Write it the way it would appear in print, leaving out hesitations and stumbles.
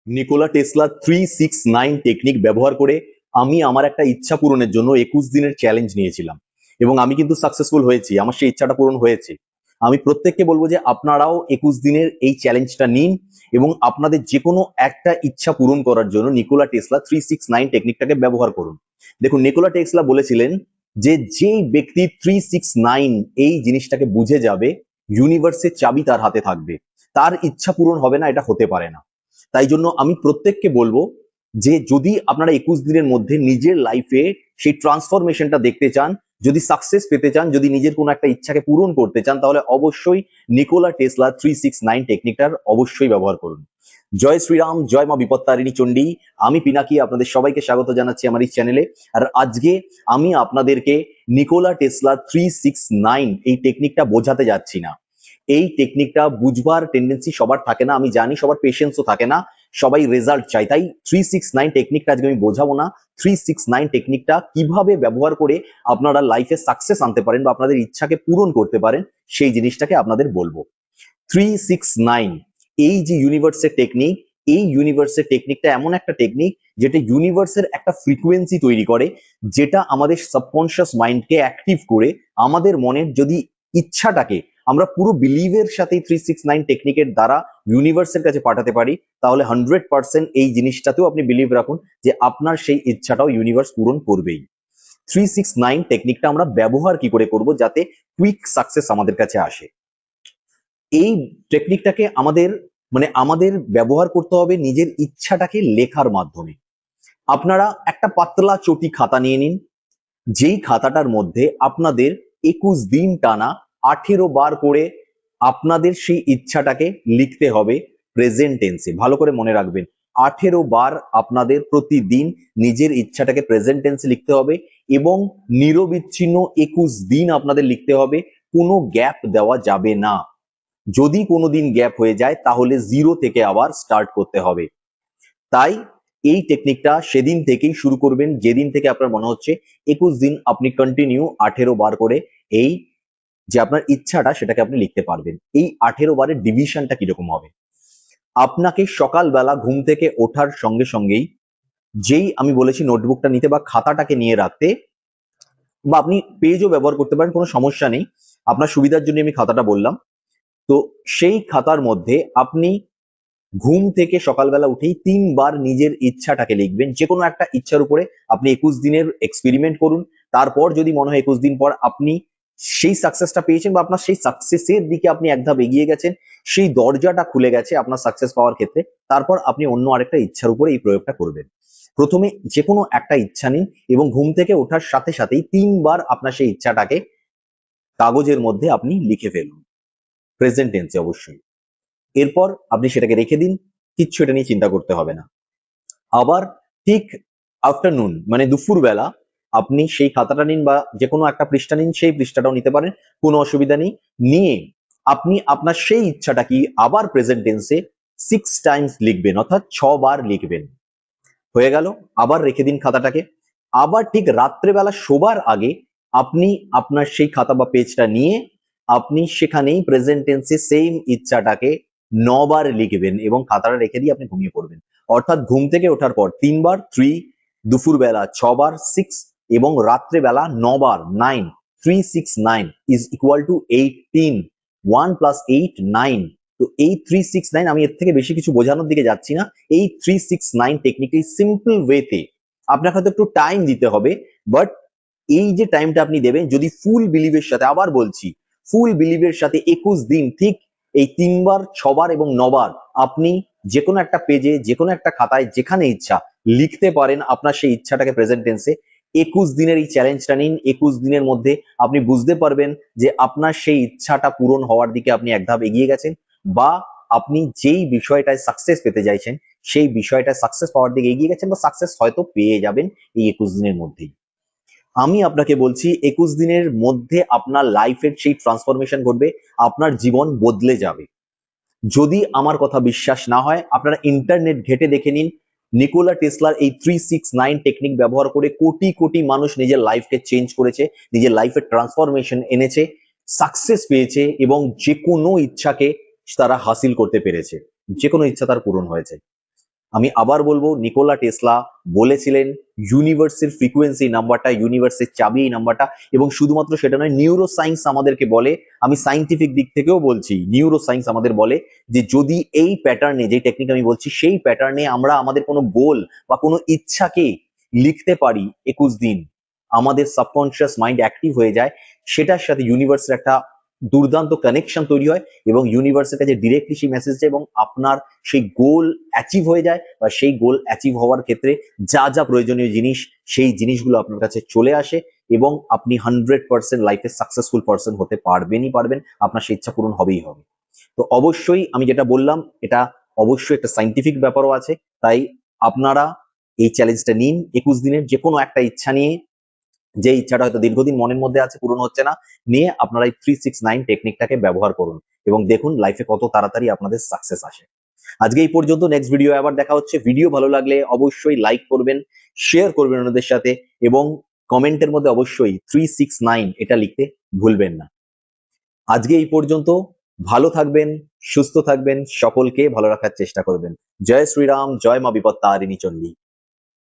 Nikola Tesla 369 technique ব্যবহার করে আমি আমার একটা ইচ্ছা পূরণের জন্য 21 দিনের চ্যালেঞ্জ নিয়েছিলাম এবং আমি কিন্তু সাকসেসফুল হয়েছি। আমার সেই ইচ্ছাটা পূরণ হয়েছে। আমি প্রত্যেককে বলবো যে আপনারাও 21 দিনের এই চ্যালেঞ্জটা নিন এবং আপনাদের যে কোনো একটা ইচ্ছা পূরণ করার জন্য নিকোলা টেসলা 369 টেকনিকটাকে ব্যবহার করুন। দেখুন, নিকোলা টেসলা বলেছিলেন যে যেই ব্যক্তি 369 এই জিনিসটাকে বুঝে যাবে, ইউনিভার্সের চাবি তার হাতে থাকবে, তার ইচ্ছা পূরণ হবে না, এটা হতে পারে না। তাই জন্য আমি প্রত্যেককে বলবো যে যদি আপনারা 21 দিনের মধ্যে নিজের লাইফে সেই ট্রান্সফরমেশনটা দেখতে চান, যদি সাকসেস পেতে চান, যদি নিজের কোনো একটা ইচ্ছাকে পূরণ করতে চান, তাহলে অবশ্যই নিকোলা টেসলা 369 টেকনিকটার অবশ্যই ব্যবহার করুন। জয় শ্রীরাম, জয় মা বিপত্তারিণী চণ্ডী। আমি পিনাকি আপনাদের সবাইকে স্বাগত জানাচ্ছি আমার এই চ্যানেলে। আর আজকে আমি আপনাদেরকে নিকোলা টেসলা 369 এই টেকনিকটা বোঝাতে যাচ্ছি না। এই টেকনিকটা বুঝবার টেন্ডেন্সি সবার থাকে না, আমি জানি, সবার পেশেন্সও থাকে না, সবাই রেজাল্ট চাই। তাই 369 টেকনিকটা আজকে আমি বোঝাবো না। 369 টেকনিকটা কিভাবে ব্যবহার করে আপনারা লাইফে সাকসেস আনতে পারেন বা আপনাদের ইচ্ছাকে পূরণ করতে পারেন, সেই জিনিসটাকে আপনাদের বলবো। 369 এই যে ইউনিভার্সের টেকনিক, এই ইউনিভার্সের টেকনিকটা এমন একটা টেকনিক যেটা ইউনিভার্সের একটা ফ্রিকোয়েন্সি তৈরি করে, যেটা আমাদের সাবকনশিয়াস মাইন্ডকে অ্যাক্টিভ করে আমাদের মনের যদি ইচ্ছাটাকে আমরা পুরো বিলিভের সাথে 369 টেকনিকের দ্বারা ইউনিভার্সের কাছে পাঠাতে পারি, তাহলে 100% এই জিনিসটাতেও আপনি বিলিভ রাখুন যে আপনার সেই ইচ্ছাটাও ইউনিভার্স পূরণ করবেই। 369 টেকনিকটা আমরা ব্যবহার কি করে করব যাতে কুইক সাকসেস আমাদের কাছে আসে? এই টেকনিকটাকে আমাদের ব্যবহার করতে হবে নিজের ইচ্ছাটাকে লেখার মাধ্যমে। আপনারা একটা পাতলা চটি খাতা নিয়ে নিন, যেই খাতাটার মধ্যে আপনাদের 21 দিন টানা 18 বার করে আপনাদের সেই ইচ্ছাটাকে লিখতে হবে প্রেজেন্ট টেন্সে। ভালো করে মনে রাখবেন, 18 বার আপনাদের প্রতিদিন নিজের ইচ্ছাটাকে প্রেজেন্ট টেন্সে লিখতে হবে এবং নিরবিচ্ছিন্ন 21 দিন আপনাদের লিখতে হবে, কোনো গ্যাপ দেওয়া যাবে না। যদি কোনোদিন গ্যাপ হয়ে যায় তাহলে 0 থেকে আবার স্টার্ট করতে হবে। তাই এই টেকনিকটা সেদিন থেকেই শুরু করবেন যেদিন থেকে আপনার মনে হচ্ছে 21 দিন আপনি কন্টিনিউ 18 বার করে এই যে আপনার ইচ্ছাটা সেটাকে আপনি লিখতে পারবেন। এই 18 বারের ডিভিশনটা কিরকম হবে? আপনাকে সকালবেলা ঘুম থেকে ওঠার সঙ্গে সঙ্গেই যেই আমি বলেছি নোটবুকটা নিতে বা খাতাটাকে নিয়ে রাখতে, বা আপনি পেজও ব্যবহার করতে পারেন, কোনো সমস্যা নেই, আপনার সুবিধার জন্য আমি খাতাটা বললাম। তো সেই খাতার মধ্যে আপনি ঘুম থেকে সকালবেলা উঠেই 3 বার নিজের ইচ্ছাটাকে লিখবেন। যে কোনো একটা ইচ্ছার উপরে আপনি 21 দিনের এক্সপেরিমেন্ট করুন। তারপর যদি মনে হয় 21 দিন পর আপনি সেই সাকসেসটা পেয়েছেন বা আপনার সেই সাকসেসের দিকে আপনি এক ধাপ এগিয়ে গেছেন, সেই দরজাটা খুলে গেছে আপনার সাকসেস পাওয়ার ক্ষেত্রে, তারপর আপনি অন্য আরেকটা ইচ্ছার উপরে এই প্রয়োগটা করবেন। প্রথমে যে কোনো একটা ইচ্ছা নিন এবং ঘুম থেকে ওঠার সাথে সাথেই 3 বার আপনার সেই ইচ্ছাটাকে কাগজের মধ্যে আপনি লিখে ফেলুন, প্রেজেন্ট টেন্সে অবশ্যই। এরপর আপনি সেটাকে রেখে দিন, কিচ্ছু এটা নিয়ে চিন্তা করতে হবে না। আবার ঠিক আফটারনুন মানে দুপুরবেলা আপনি সেই খাতাটা নিন বা যে কোনো একটা পৃষ্ঠা নিন, সেই পৃষ্ঠাটাও নিতে পারেন, কোনো অসুবিধা নেই। নিয়ে আপনি আপনার সেই ইচ্ছাটা কি আবার প্রেজেন্ট টেন্সে 6 টাইমস লিখবেন, অর্থাৎ 6 বার লিখবেন। হয়ে গেল, আবার রেখে দিন খাতাটাকে। আবার ঠিক রাত্রেবেলা শোবার আগে আপনি আপনার সেই খাতা বা পেজটা নিয়ে আপনি সেখানেই প্রেজেন্ট টেন্সে সেম ইচ্ছাটাকে 9 বার লিখবেন এবং খাতাটা রেখে দিয়ে আপনি ঘুমিয়ে পড়বেন। অর্থাৎ ঘুম থেকে ওঠার পর 3 বার 3, দুপুরবেলা 6 বার 6 এবং রাত্রেবেলা 9 বার 9। 369 is equal to 18। 1 plus 8 9। তো এই 369 আমি এর থেকে বেশি কিছু বোঝানোর দিকে যাচ্ছি না। এই 369 টেকনিক্যালি সিম্পল ওয়েতে আপনাকে হয়তো একটু টাইম দিতে হবে, বাট এই যে টাইমটা আপনি দেবেন যদি ফুল বিলিভের সাথে, আবার বলছি, ফুল বিলিভের সাথে 21 দিন ঠিক এই 3 বার 6 বার এবং 9 বার আপনি যে কোনো একটা পেজে, যে কোনো একটা খাতায় যেখানে ইচ্ছা লিখতে পারেন আপনার সেই ইচ্ছাটাকে প্রেজেন্ট টেন্সে। 21 দিনের এই চ্যালেঞ্জটা নিন। 21 দিনের মধ্যে আপনি বুঝতে পারবেন যে আপনার সেই ইচ্ছাটা পূরণ হওয়ার দিকে আপনি এক ধাপ এগিয়ে গেছেন, বা আপনি যেই বিষয়টায় সাকসেস পেতে চাইছেন সেই বিষয়টা সাকসেস পাওয়ার দিকে এগিয়ে গেছেন, বা সাকসেস হয়তো পেয়ে যাবেন এই 21 দিনের মধ্যেই। আমি আপনাকে বলছি 21 দিনের মধ্যে আপনার লাইফের সেই ট্রান্সফরমেশন ঘটবে, আপনার জীবন বদলে যাবে। যদি আমার কথা বিশ্বাস না হয় আপনারা ইন্টারনেট ঘেটে দেখে নিন, নিকোলা টেসলার এই 369 টেকনিক ব্যবহার করে কোটি কোটি মানুষ নিজের লাইফকে চেঞ্জ করেছে, নিজের লাইফে ট্রান্সফরমেশন এনেছে, সাকসেস পেয়েছে এবং যে কোনো ইচ্ছাকে তারা হাসিল করতে পেরেছে, যে কোনো ইচ্ছা তার পূরণ হয়েছে। আমি আবার বলবো, নিকোলা টেসলা বলেছিলেন ইউনিভার্সের ফ্রিকোয়েন্সি নাম্বারটা, ইউনিভার্সের চাবি এই নাম্বারটা। এবং শুধুমাত্র সেটা নয়, নিউরো সায়েন্স আমাদেরকে বলে, আমি সাইন্টিফিক দিক থেকেও বলছি, নিউরো সায়েন্স আমাদের বলে যে যদি এই প্যাটার্নে, যে টেকনিক আমি বলছি সেই প্যাটার্নে আমরা আমাদের কোনো গোল বা কোনো ইচ্ছাকে লিখতে পারি 21 দিন, আমাদের সাবকনশিয়াস মাইন্ড অ্যাক্টিভ হয়ে যায়, সেটার সাথে ইউনিভার্সের একটা দুর্দান্ত কানেকশন তৈরি হয় এবং ইউনিভার্সের কাছে ডিরেক্টলি সেই মেসেজ যায় এবং আপনার সেই গোল অ্যাচিভ হয়ে যায়, বা সেই গোল অ্যাচিভ হওয়ার ক্ষেত্রে যা যা প্রয়োজনীয় জিনিস, সেই জিনিসগুলো আপনার কাছে চলে আসে এবং আপনি 100% লাইফে সাকসেসফুল পারসন হতে পারবেন। আপনার সেই ইচ্ছা পূরণ হবেই হবে। তো অবশ্যই আমি যেটা বললাম, এটা অবশ্যই একটা সাইন্টিফিক ব্যাপারও আছে। তাই আপনারা এই চ্যালেঞ্জটা নিন, 21 দিনের যে কোনো একটা ইচ্ছা নিয়ে, যে ইচ্ছাটা হয়তো দীর্ঘদিন মনের মধ্যে আছে, পূরণ হচ্ছে না, নিয়ে আপনারা এই 369 টেকনিকটাকে ব্যবহার করুন এবং দেখুন লাইফে কত তাড়াতাড়ি আপনাদের সাকসেস আসে। আজকে এই পর্যন্ত, নেক্সট ভিডিও আবার দেখা হচ্ছে। ভিডিও ভালো লাগলে অবশ্যই লাইক করবেন, শেয়ার করবেন অন্যদের সাথে এবং কমেন্টের মধ্যে অবশ্যই 369 এটা লিখতে ভুলবেন না। আজকে এই পর্যন্ত। ভালো থাকবেন, সুস্থ থাকবেন, সকলকে ভালো রাখার চেষ্টা করবেন। জয় শ্রীরাম, জয় মা বিপত্তারিণী চণ্ডী।